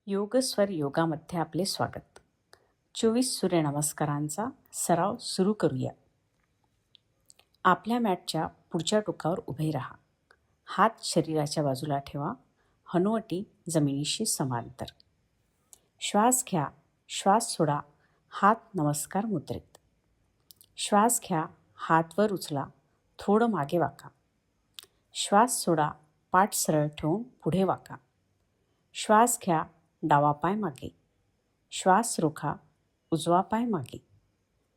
योगस्वर योगामध्ये आपले स्वागत. 24 सूर्यनमस्कारांचा सराव सुरू करूया. आपल्या मॅटच्या पुढच्या टोकावर उभे राहा. हात शरीराच्या बाजूला ठेवा. हनुवटी जमिनीशी समांतर. श्वास घ्या, श्वास सोडा. हात नमस्कार मुद्रेत. श्वास घ्या, हात वर उचला, थोडं मागे वाका. श्वास सोडा, पाठ सरळ ठेवून पुढे वाका. श्वास घ्या, डावा पाय मागे. श्वास रोखा, उजवा पाय मागे.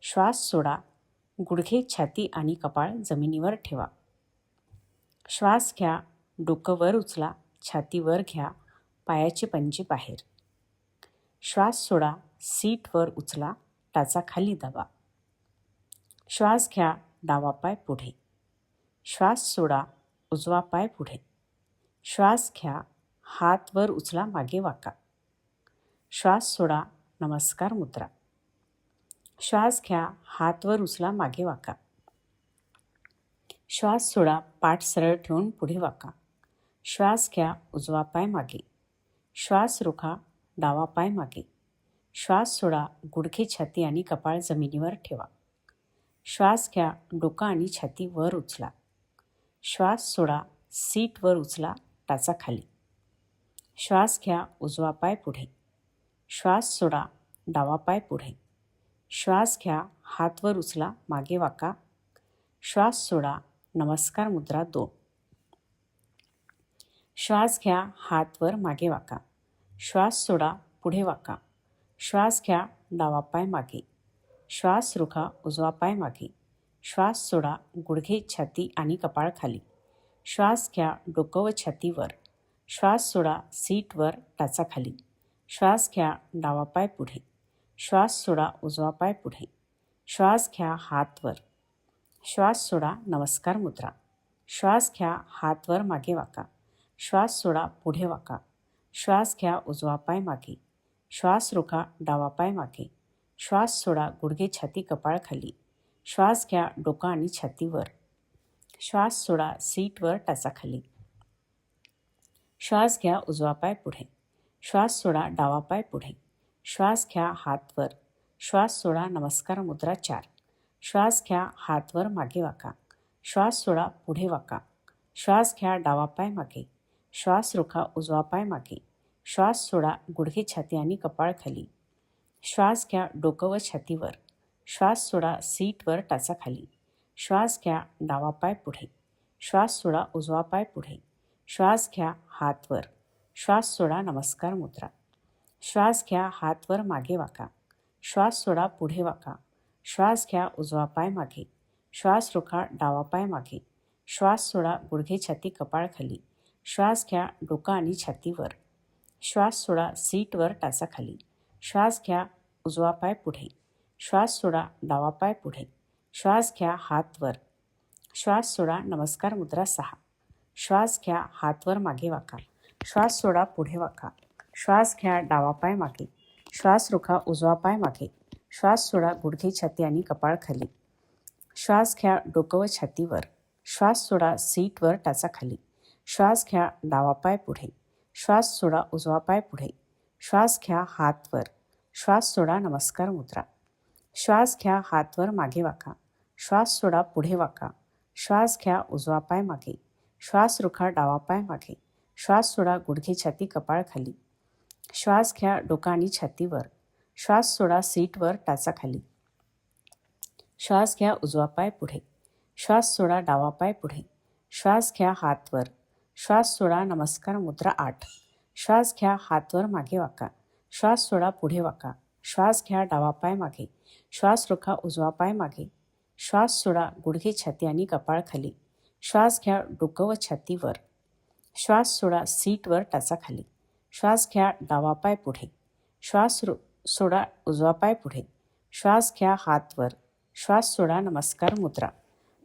श्वास सोडा, गुडघे, छाती आणि कपाळ जमिनीवर ठेवा. श्वास घ्या, डोकं वर उचला, छाती वर घ्या, पायाचे पंजे बाहेर. श्वास सोडा, सीट वर उचला, टाचा खाली दाबा. श्वास घ्या, डावा पाय पुढे. श्वास सोडा, उजवा पाय पुढे. श्वास घ्या, हात वर उचला, मागे वाका. श्वास सोडा, नमस्कार मुद्रा. श्वास घ्या, हात वर उचला, मागे वाका. श्वास सोडा, पाठ सरळ ठेवून पुढे वाका. श्वास घ्या, उजवा पाय मागे. श्वास रोखा, डावा पाय मागे. श्वास सोडा, गुडघे, छाती आणि कपाळ जमिनीवर ठेवा. श्वास घ्या, डोकं आणि छाती वर उचला. श्वास सोडा, सीट वर उचला, टाचा खाली. श्वास घ्या, उजवा पाय पुढे. श्वास सोडा, डावा पाय पुढे. श्वास घ्या, हात वर उचला, मागे वाका. श्वास सोडा, नमस्कार मुद्रा 2. श्वास घ्या, हात वर मागे वाका. श्वास सोडा, पुढे वाका. श्वास घ्या, डावा पाय मागे. श्वास रोखा, उजवा पाय मागे. श्वास सोडा, गुडघे, छाती आणि कपाळ खाली. श्वास घ्या, डोकं व छाती वर. श्वास सोडा, सीट वर, टाचा खाली. श्वास घ्या, डावा पाय पुढे. श्वास सोडा, उजवा पाय पुढे. श्वास घ्या, हात वर. श्वास सोडा, नमस्कार मुद्रा. श्वास घ्या, हात वर मागे वाका. श्वास सोडा, पुढे वाका. श्वास घ्या, उजवा पाय मागे. श्वास रोखा, डावा पाय मागे. श्वास सोडा, गुडघे, छाती, कपाळ खाली. श्वास घ्या, डोकं आणि छाती वर. श्वास सोडा, सीट वर, टाचा खाली. श्वास घ्या, उजवा पाय पुढे. श्वास सोडा, डावा पाय पुढे. श्वास घ्या, हात वर. श्वास सोडा, नमस्कार मुद्रा 4. श्वास घ्या, हात वर मागे वाका. श्वास सोडा, पुढे वाका. श्वास घ्या, डावा पाय मागे. श्वास रोखा, उजवा पाय मागे. श्वास सोडा, गुडघे, छाती आणि कपाळ खाली. श्वास घ्या, डोकं व छाती वर. श्वास सोडा, सीट वर, टाचा खाली. श्वास घ्या, डावा पाय पुढे. श्वास सोडा, उजवा पाय पुढे. श्वास घ्या, हात वर. श्वास सोडा, नमस्कार मुद्रा. श्वास घ्या, हात वर मागे वाका. श्वास सोडा, पुढे वाका. श्वास घ्या, उजवा पाय मागे. श्वास रोखा, डावा पाय मागे. श्वास सोडा, गुडघे, छाती, कपाळ खाली. श्वास घ्या, डोकं आणि छाती वर. श्वास सोडा, सीट वर, टाचा खाली. श्वास घ्या, उजवा पाय पुढे. श्वास सोडा, डावा पाय पुढे. श्वास घ्या, हात वर. श्वास सोडा, नमस्कार मुद्रा 6. श्वास घ्या, हात वर मागे वाका. श्वास सोडा, पुढे वाका. श्वास घ्या, डावा पाय मागे. श्वास रोखा, उजवा पाय मागे. श्वास सोडा, गुडघे, छाती आणि कपाळ खाली. श्वास घ्या, डोकं व छाती वर. श्वास सोडा, सीट वर, टाचा खाली. श्वास घ्या, डावा पाय पुढे. श्वास सोडा, उजवा पाय पुढे. श्वास घ्या, हात वर. श्वास सोडा, नमस्कार मुद्रा. श्वास घ्या, हात वर मागे वाका. श्वास सोडा, पुढे वाका. श्वास घ्या, उजवा पाय मागे. श्वास रोखा, डावा पाय मागे. श्वास सोडा, गुडघे, छाती, कपाळ खाली. श्वास घ्या, डोकं आणि छाती वर. श्वास सोडा, सीट वर, टाचा खाली. श्वास घ्या, उजवा पाय पुढे. श्वास सोडा, डावा पाय पुढे. श्वास घ्या, हात वर. श्वास सोडा, नमस्कार मुद्रा 8. श्वास घ्या, हात वर मागे वाका. श्वास सोडा, पुढे वाका. श्वास घ्या, डावा पाय मागे. श्वास रोखा, उजवा पाय मागे. श्वास सोडा, गुडघे, छाती आणि कपाळ खाली. श्वास घ्या, डोकं व छाती वर. श्वास सोडा, सीट वर, टाचा खाली. श्वास घ्या, डावा पाय पुढे. श्वास सोडा, उजवा पाय पुढे. श्वास घ्या, हात वर. श्वास सोडा, नमस्कार मुद्रा.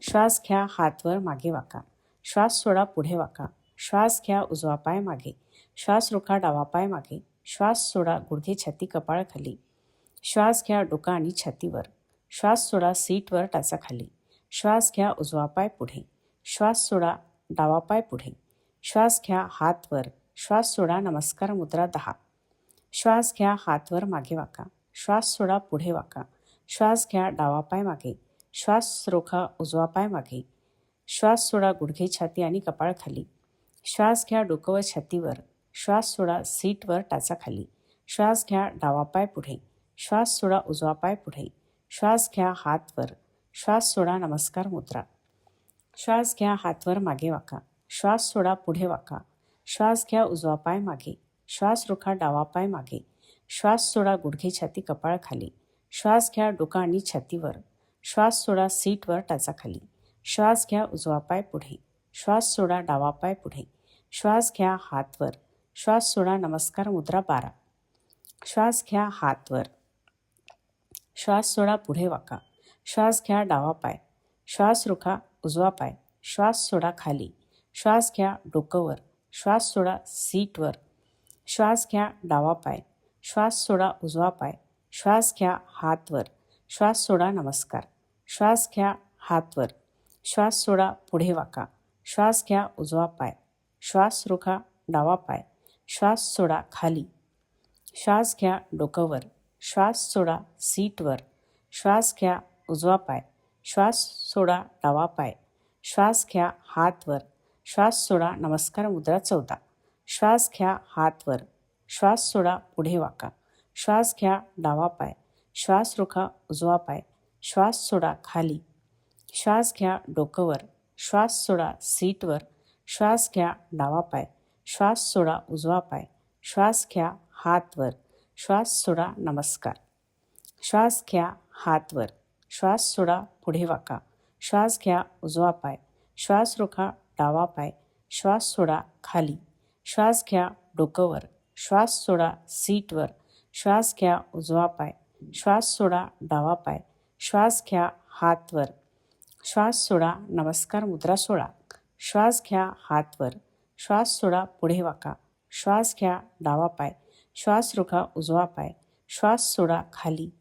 श्वास घ्या, हात वर मागे वाका. श्वास सोडा, पुढे वाका. श्वास घ्या, उजवा पाय मागे. श्वास रोखा, डावा पाय मागे. श्वास सोडा, गुडघे, छाती, कपाळ खाली. श्वास घ्या, डोकं आणि छाती वर. श्वास सोडा, सीट वर, टाचा खाली. श्वास घ्या, उजवा पाय पुढे. श्वास सोडा, डावा पाय पुढे. श्वास घ्या, हात वर. श्वास सोडा, नमस्कार मुद्रा 10. श्वास घ्या, हात वर मागे वाका. श्वास सोडा, पुढे वाका. श्वास घ्या, डावा पाय मागे. श्वास रोखा, उजवा पाय मागे. श्वास सोडा, गुडघे, छाती आणि कपाळ खाली. श्वास घ्या, डोकं व छातीवर. श्वास सोडा, सीटवर टाचा खाली. श्वास घ्या, डावा पाय पुढे. श्वास सोडा, उजवा पाय पुढे. श्वास घ्या, हात वर. श्वास सोडा, नमस्कार मुद्रा. श्वास घ्या, हात वर मागे वाका. श्वास सोडा, पुढे वाका. श्वास घ्या, उजवा पाय मागे. श्वास रोखा, डावा पाय मागे. श्वास सोडा, गुडघे, छाती, कपाळ खाली. श्वास घ्या, डोकं आणि छातीवर. श्वास सोडा, सीटवर टाचा खाली. श्वास घ्या, उजवा पाय पुढे. श्वास सोडा, डावा पाय पुढे. श्वास घ्या, हात वर. श्वास सोडा, नमस्कार मुद्रा 12. श्वास घ्या, हात वर. श्वास सोडा, पुढे वाका. श्वास घ्या, डावा पाय. श्वास रोखा, उजवा पाय. श्वास सोडा, खाली. श्वास घ्या, डोकं वर. श्वास सोडा, सीटवर. श्वास घ्या, डावा पाय. श्वास सोडा, उजवा पाय. श्वास घ्या, हात वर. श्वास सोडा, नमस्कार. श्वास घ्या, हात वर. श्वास सोडा, पुढे वाका. श्वास घ्या, उजवा पाय. श्वास रोखा, डावा पाय. श्वास सोडा, खाली. श्वास घ्या, डोकं वर. श्वास सोडा, सीटवर. श्वास घ्या, उजवा पाय. श्वास सोडा, डावा पाय. श्वास घ्या, हात वर. श्वास सोडा, नमस्कार मुद्रा 14. श्वास घ्या, हात वर. श्वास सोडा, पुढे वाका. श्वास घ्या, डावा पाय. श्वास रोखा, उजवा पाय. श्वास सोडा, खाली. श्वास घ्या, डोकं वर. श्वास सोडा, सीटवर. श्वास घ्या, डावा पाय. श्वास सोडा, उजवा पाय. श्वास घ्या, हात वर. श्वास सोडा, नमस्कार. श्वास घ्या, हात वर. श्वास सोडा, पुढे वाका. श्वास घ्या, उजवा पाय. श्वास रोखा, डावा पाय. श्वास सोडा, खाली. श्वास घ्या, डोकं वर. श्वास सोडा, सीटवर. श्वास घ्या, उजवा पाय. श्वास सोडा, डावा पाय. श्वास घ्या, हात वर. श्वास सोडा, नमस्कार मुद्रा 16. श्वास घ्या, हात वर. श्वास सोडा, पुढे वाका. श्वास घ्या, डावा पाय. श्वास रोखा, उजवा पाय. श्वास सोडा, खाली.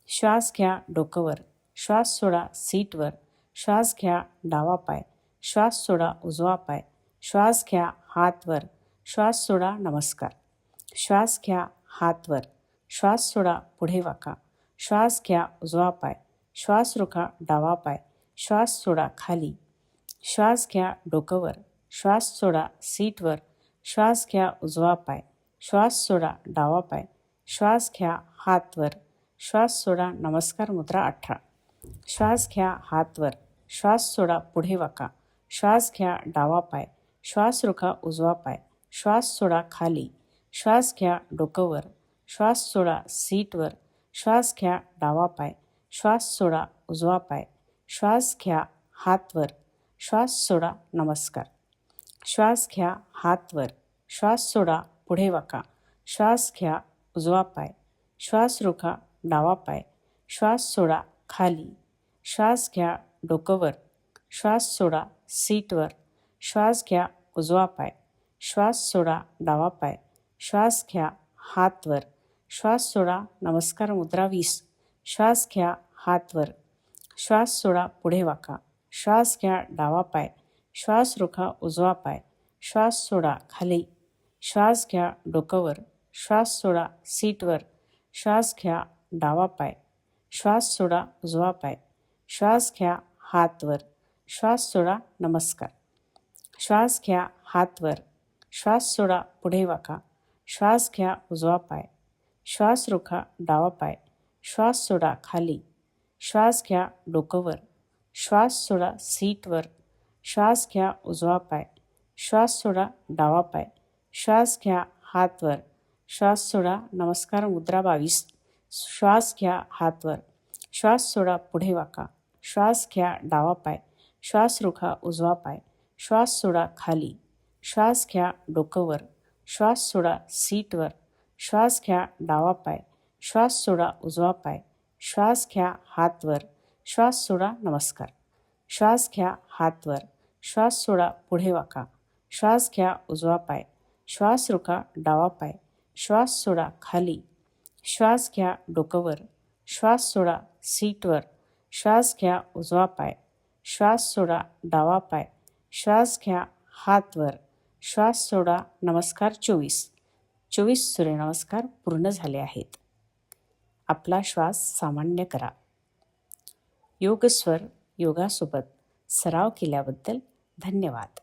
श्वास घ्या, डोकं वर. श्वास सोडा, सीटवर. श्वास घ्या, डावा पाय. श्वास सोडा, उजवा पाय. श्वास घ्या, हात वर. श्वास सोडा, नमस्कार. श्वास घ्या, हात वर. श्वास सोडा, पुढे वाका. श्वास घ्या, उजवा पाय. श्वास रोखा, डावा पाय. श्वास सोडा, खाली. श्वास घ्या, डोकं वर. श्वास सोडा, सीटवर. श्वास घ्या, उजवा पाय. श्वास सोडा, डावा पाय. श्वास घ्या, हात वर. श्वास सोडा, नमस्कार मुद्रा 18. श्वास घ्या, हात वर. श्वास सोडा, पुढे वाका. श्वास घ्या, डावा पाय. श्वास रोखा, उजवा पाय. श्वास सोडा, खाली. श्वास घ्या, डोकं वर. श्वास सोडा, सीटवर. श्वास घ्या, डावा पाय. श्वास सोडा, उजवा पाय. श्वास घ्या, हात वर. श्वास सोडा, नमस्कार. श्वास घ्या, हात वर. श्वास सोडा, पुढे वाका. श्वास घ्या, उजवा पाय. श्वास रोखा, डावा पाय. श्वास सोडा, खाली. श्वास घ्या, डोकं वर. श्वास सोडा, सीटवर. श्वास घ्या, उजवा पाय. श्वास सोडा, डावा पाय. श्वास घ्या, हात वर. श्वास सोडा, नमस्कार मुद्रा 20. श्वास घ्या, हात वर. श्वास सोडा, पुढे वाका. श्वास घ्या, डावा पाय. श्वास रोखा, उजवा पाय. श्वास सोडा, खाली. श्वास घ्या, डोकं वर. श्वास सोडा, सीटवर. श्वास घ्या, डावा पाय. श्वास सोडा, उजवा पाय. श्वास घ्या, हात वर. श्वास सोडा, नमस्कार. श्वास घ्या, हात वर. श्वास सोडा, पुढे वाका. श्वास घ्या, उजवा पाय. श्वास रोखा, डावा पाय. श्वास सोडा, खाली. श्वास घ्या, डोकं वर. श्वास सोडा, सीटवर. श्वास घ्या, उजवा पाय. श्वास सोडा, डावा पाय. श्वास घ्या, हात वर. श्वास सोडा, नमस्कार मुद्रा 22. श्वास घ्या, हात वर. श्वास सोडा, पुढे वाका. श्वास घ्या, डावा पाय. श्वास रोखा, उजवा पाय. श्वास सोडा, खाली. श्वास घ्या, डोकं वर. श्वास सोडा, सीटवर. श्वास घ्या, डावा पाय. श्वास सोडा, उजवा पाय. श्वास घ्या, हात वर. श्वास सोडा, नमस्कार. श्वास घ्या, हात वर. श्वास सोडा, पुढे वाका. श्वास घ्या, उजवा पाय. श्वास रोखा, डावा पाय. श्वास सोडा, खाली. श्वास घ्या, डोकं वर. श्वास सोडा, सीटवर. श्वास घ्या, उजवा पाय. श्वास सोडा, डावा पाय. श्वास घ्या, हात वर. श्वास सोडा, नमस्कार 24. 24 सूर्यनमस्कार पूर्ण झाले आहेत. आपला श्वास सामान्य करा. योगस्वर योगासोबत सराव केल्याबद्दल धन्यवाद.